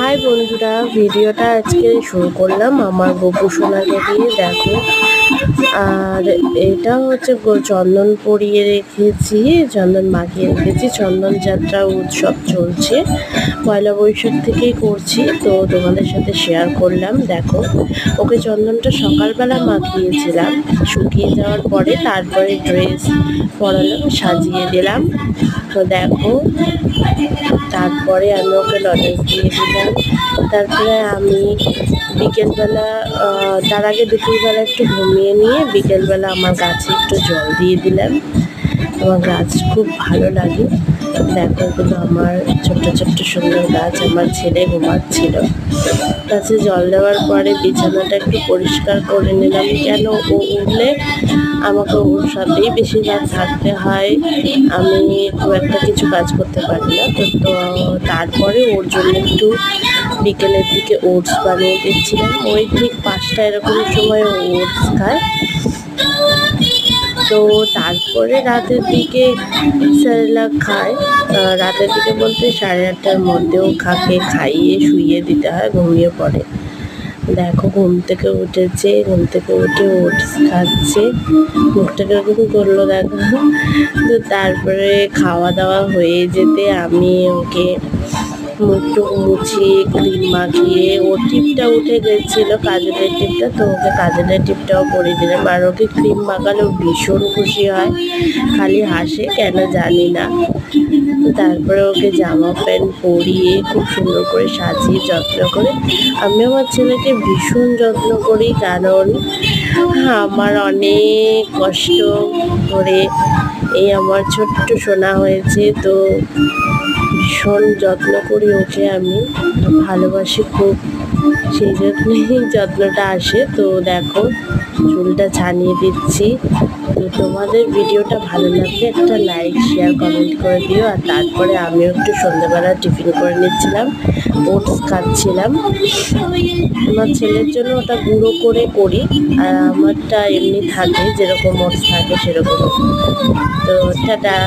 High বন্ধুরা, ভিডিওটা আজকে শুরু করলাম আমার গোপু সোনাকে দিয়ে। দেখো, আর এটা হচ্ছে চন্দন পরিয়ে রেখেছি, চন্দন মাখিয়ে রেখেছি। চন্দন যাত্রা উৎসব চলছে, পয়লা বৈশাখ থেকেই করছি, তো তোমাদের সাথে শেয়ার করলাম। দেখো, ওকে চন্দনটা সকালবেলা মাখিয়েছিলাম, শুকিয়ে যাওয়ার পরে তারপরে ড্রেস পরালাম, সাজিয়ে দিলাম। তো দেখো, তারপরে আমি ওকে লজেন্স দিয়ে দিলাম। তারপরে আমি বিকেলবেলা, তার আগে দুপুরবেলা একটু ঘুমিয়ে নিয়ে বিকেলবেলা আমার গাছে একটু জল দিয়ে দিলাম। আমার গাছ খুব ভালো লাগে। দেখো, এগুলো আমার ছোট্ট ছোট্ট সুন্দর গাছ। আমার ছেলে ঘুমাচ্ছিল, গাছে জল দেওয়ার পরে বিছানাটা একটু পরিষ্কার করে নিলাম। কেন, ও উঠলে আমাকে ওর সাথেই বেশিরভাগ থাকতে হয়, আমি খুব একটা কিছু কাজ করতে পারি না। তো তারপরে ওর জন্য একটু বিকেলের দিকে ওটস বানিয়ে দিচ্ছিলাম। ওই ঠিক 5টা এরকম সময় ও ওটস খায়। তো তারপরে রাতের দিকে সেরেলাক খায়। রাতের দিকে বলতে 8:30টার মধ্যেও খাইয়ে শুইয়ে দিতে হয়, ঘুমিয়ে পড়ে। দেখো, ঘুম থেকে উঠেছে, ঘুম থেকে উঠে ওটস খাচ্ছে, মুখটা কিরকম করলো দেখো। তো তারপরে খাওয়া দাওয়া হয়ে যেতে আমি ওকে মুখটুক মুছিয়ে ক্রিম মাখিয়ে, ওর টিপটা উঠে গেছিলো, কাজলের টিপটা, তো ওকে কাজলের টিপটাও পরিয়ে দিলাম। আর ওকে ক্রিম মাখালেও ভীষণ খুশি হয়, খালি হাসে কেন জানি না। তো তারপরে ওকে জামা প্যান্ট পরিয়ে খুব সুন্দর করে সাজিয়ে যত্ন করে, আমি আমার ছেলেকে ভীষণ যত্ন করি, কারণ আমার অনেক কষ্ট করে এই আমার ছোট্ট সোনা হয়েছে। তো ভীষণ যত্ন করি ওকে, আমি ভালোবাসি খুব, সেই জন্যই যত্নটা আসে। তো দেখো, চুলটা ছানিয়ে দিচ্ছি। তো তোমাদের ভিডিওটা ভালো লাগলে একটা লাইক, শেয়ার, কমেন্ট করে দিও। আর তারপরে আমিও একটু সন্ধ্যাবেলা টিফিন করে নিচ্ছিলাম, ওটস খাচ্ছিলাম। আমার ছেলের জন্য ওটা গুঁড়ো করে করি, আর আমারটা এমনি থাকে, যেরকম ওটস থাকে সেরকম। তো টাটা।